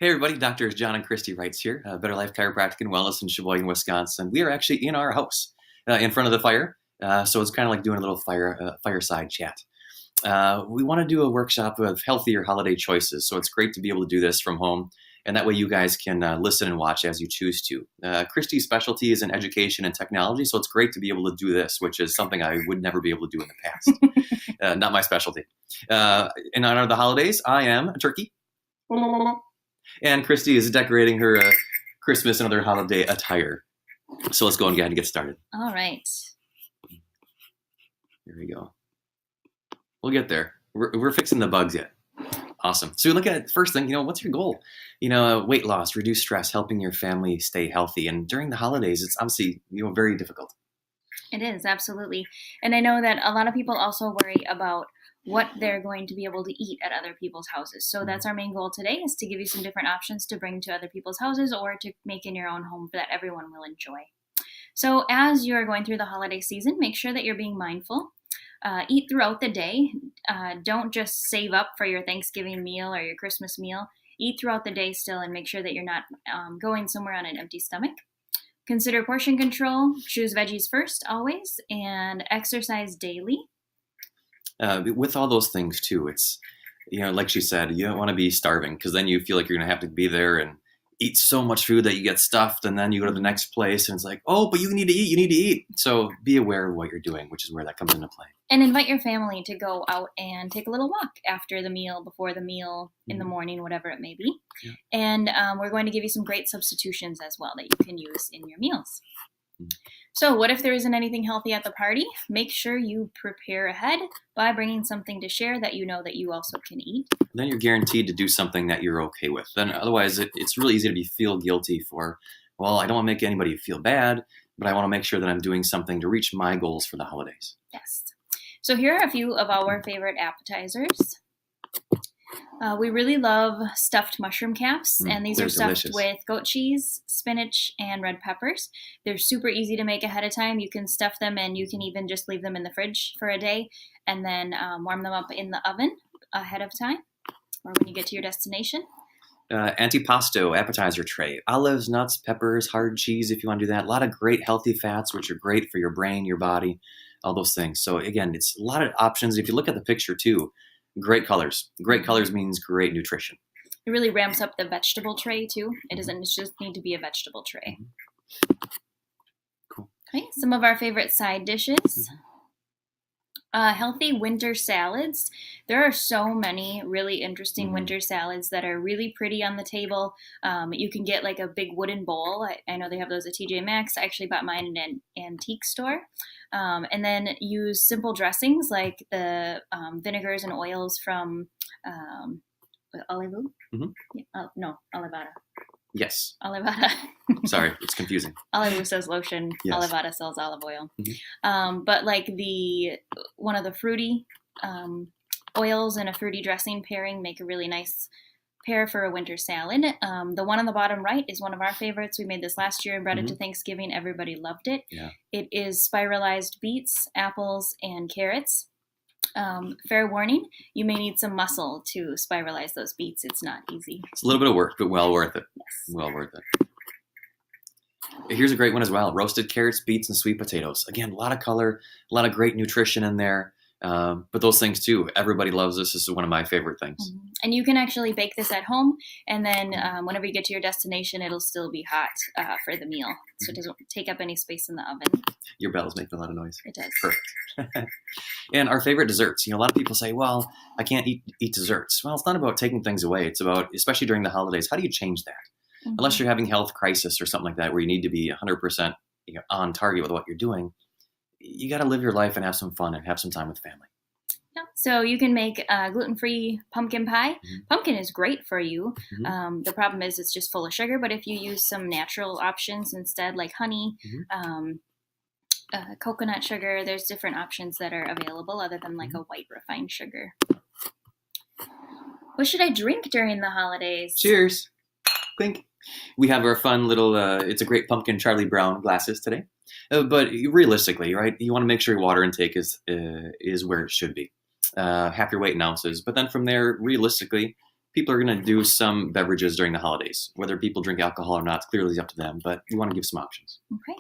Hey everybody, Doctors John and Kristi Reitz here, Better Life Chiropractic and Wellness in Sheboygan, Wisconsin. We are actually in our house, in front of the fire, so it's kind of like doing a little fireside chat. We want to do a workshop of healthier holiday choices, so it's great to be able to do this from home, and that way you guys can listen and watch as you choose to. Kristi's specialty is in education and technology, so it's great to be able to do this, which is something I would never be able to do in the past. Not my specialty. In honor of the holidays, I am a turkey. And Kristi is decorating her Christmas and other holiday attire. So let's go and go ahead and get started. All right. Here we go. We'll get there. We're fixing the bugs yet. Awesome. So look at first thing, what's your goal? Weight loss, reduce stress, helping your family stay healthy. And during the holidays, it's obviously, very difficult. It is, absolutely. And I know that a lot of people also worry about what they're going to be able to eat at other people's houses. So that's our main goal today, is to give you some different options to bring to other people's houses or to make in your own home that everyone will enjoy. So as you're going through the holiday season, make sure that you're being mindful. Eat throughout the day. Don't just save up for your Thanksgiving meal or your Christmas meal. Eat throughout the day still, and make sure that you're not going somewhere on an empty stomach. Consider portion control. Choose veggies first, always, and exercise daily. With all those things too, it's, like she said, you don't want to be starving, because then you feel like you're going to have to be there and eat so much food that you get stuffed, and then you go to the next place and it's like, oh, but you need to eat. So be aware of what you're doing, which is where that comes into play. And invite your family to go out and take a little walk after the meal, before the meal, in the morning, whatever it may be. Yeah. And we're going to give you some great substitutions as well that you can use in your meals. So what if there isn't anything healthy at the party? Make sure you prepare ahead by bringing something to share that you know that you also can eat. Then you're guaranteed to do something that you're okay with. Then otherwise it's really easy to feel guilty for, well, I don't want to make anybody feel bad, but I want to make sure that I'm doing something to reach my goals for the holidays. Yes. So here are a few of our favorite appetizers. We really love stuffed mushroom caps, and these are stuffed delicious with goat cheese, spinach, and red peppers. They're super easy to make ahead of time. You can stuff them, and you can even just leave them in the fridge for a day and then warm them up in the oven ahead of time or when you get to your destination. Antipasto appetizer tray. Olives, nuts, peppers, hard cheese if you want to do that. A lot of great healthy fats, which are great for your brain, your body, all those things. So again, it's a lot of options. If you look at the picture too, great colors. Great colors means great nutrition. It really ramps up the vegetable tray too. It doesn't just need to be a vegetable tray. Cool. Okay, some of our favorite side dishes. Healthy winter salads. There are so many really interesting winter salads that are really pretty on the table. You can get like a big wooden bowl. I know they have those at TJ Maxx. I actually bought mine in an antique store. And then use simple dressings like the vinegars and oils from Olivu? No, Olivada. Yes. Olivada. Sorry, it's confusing. Olivu says lotion. Yes. Olivada sells olive oil. But like one of the fruity oils and a fruity dressing pairing make a really nice pair for a winter salad. The one on the bottom right is one of our favorites. We made this last year and brought it to Thanksgiving. Everybody loved it. Yeah. It is spiralized beets, apples, and carrots. Fair warning, you may need some muscle to spiralize those beets. It's not easy. It's a little bit of work, but well worth it. Yes. Well worth it. Here's a great one as well. Roasted carrots, beets, and sweet potatoes. Again, a lot of color, a lot of great nutrition in there. But those things too, everybody loves this. This is one of my favorite things. And you can actually bake this at home, and then whenever you get to your destination, it'll still be hot for the meal, so it doesn't take up any space in the oven. Your bell's making a lot of noise. It does. Perfect. And our favorite desserts. A lot of people say, well, I can't eat desserts. Well, it's not about taking things away. It's about, especially during the holidays, how do you change that? Unless you're having health crisis or something like that, where you need to be 100% on target with what you're doing, you got to live your life and have some fun and have some time with family. Yeah. So you can make gluten-free pumpkin pie. Pumpkin is great for you. The problem is it's just full of sugar, but if you use some natural options instead, like honey, coconut sugar, there's different options that are available other than like a white refined sugar. What should I drink during the holidays? Cheers. Clink. We have our fun little, it's a great pumpkin Charlie Brown glasses today. But realistically, right, you want to make sure your water intake is where it should be. Half your weight in ounces. But then from there, realistically, people are going to do some beverages during the holidays. Whether people drink alcohol or not, clearly is up to them, but we want to give some options. Okay.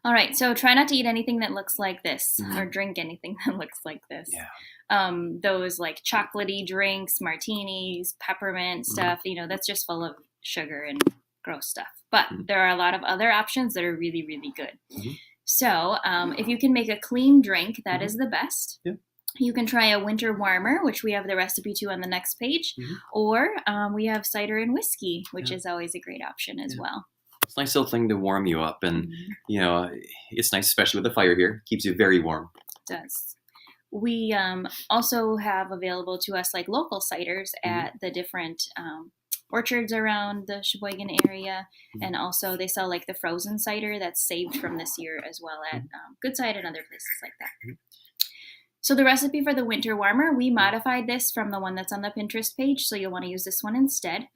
All right, so try not to eat anything that looks like this or drink anything that looks like this. Yeah. Those like chocolatey drinks, martinis, peppermint stuff, that's just full of sugar and gross stuff. But there are a lot of other options that are really, really good. So if you can make a clean drink, that is the best. Yeah. You can try a winter warmer, which we have the recipe to on the next page, or we have cider and whiskey, which is always a great option as well. It's a nice little thing to warm you up, and it's nice, especially with the fire here. Keeps you very warm. It does. We also have available to us like local ciders at the different orchards around the Sheboygan area, and also they sell like the frozen cider that's saved from this year as well at Goodside and other places like that. So the recipe for the winter warmer, we modified this from the one that's on the Pinterest page, so you'll want to use this one instead.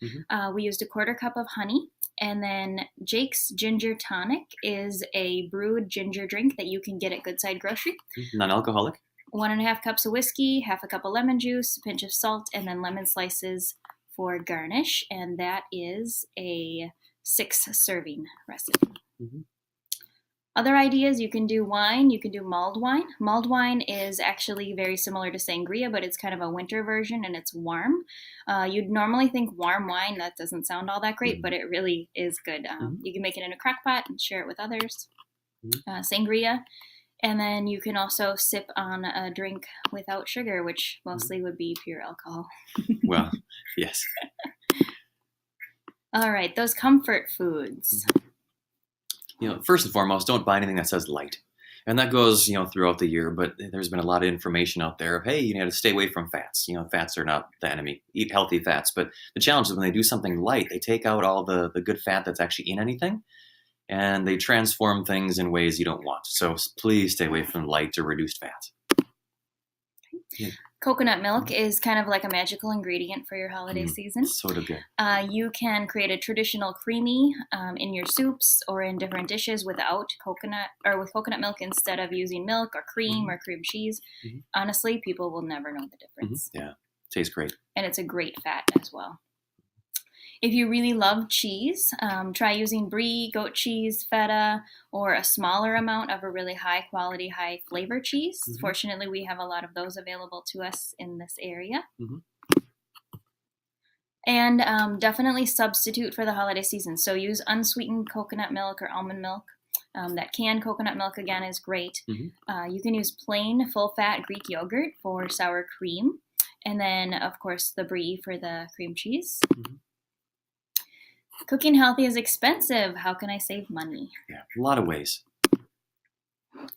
We used a 1/4 cup of honey, and then Jake's Ginger Tonic is a brewed ginger drink that you can get at Goodside Grocery. Non-alcoholic. 1.5 cups of whiskey, 1/2 cup of lemon juice, a pinch of salt, and then lemon slices for garnish, and that is a 6-serving recipe. Other ideas, you can do wine, you can do mulled wine. Mulled wine is actually very similar to sangria, but it's kind of a winter version and it's warm. You'd normally think warm wine, that doesn't sound all that great, but it really is good. You can make it in a crock pot and share it with others. Sangria. And then you can also sip on a drink without sugar, which mostly would be pure alcohol. Well, yes. All right, those comfort foods. First and foremost, don't buy anything that says light. And that goes, throughout the year, but there's been a lot of information out there of, hey, you got to stay away from fats. Fats are not the enemy. Eat healthy fats. But the challenge is when they do something light, they take out all the good fat that's actually in anything, and they transform things in ways you don't want. So please stay away from light or reduced fat. Coconut milk is kind of like a magical ingredient for your holiday season. So good. You can create a traditional creamy in your soups or in different dishes without coconut or with coconut milk instead of using milk or cream or cream cheese. Honestly, people will never know the difference. Yeah, tastes great. And it's a great fat as well. If you really love cheese, try using brie, goat cheese, feta, or a smaller amount of a really high quality, high flavor cheese. Fortunately, we have a lot of those available to us in this area. And definitely substitute for the holiday season. So use unsweetened coconut milk or almond milk. That canned coconut milk, again, is great. You can use plain, full-fat Greek yogurt for sour cream. And then, of course, the brie for the cream cheese. Cooking healthy is expensive. How can I save money? Yeah, a lot of ways.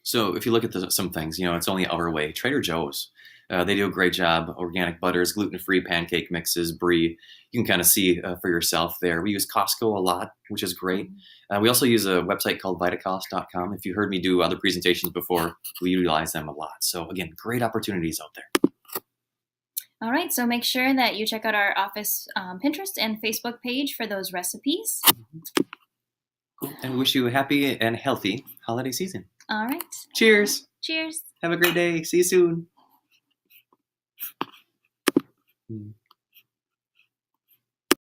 So if you look at some things, it's only our way. Trader Joe's, they do a great job. Organic butters, gluten-free pancake mixes, brie. You can kind of see for yourself there. We use Costco a lot, which is great. We also use a website called vitacost.com. If you heard me do other presentations before, we utilize them a lot. So again, great opportunities out there. All right, so make sure that you check out our office Pinterest and Facebook page for those recipes. Cool. And we wish you a happy and healthy holiday season. All right. Cheers. Cheers. Have a great day. See you soon.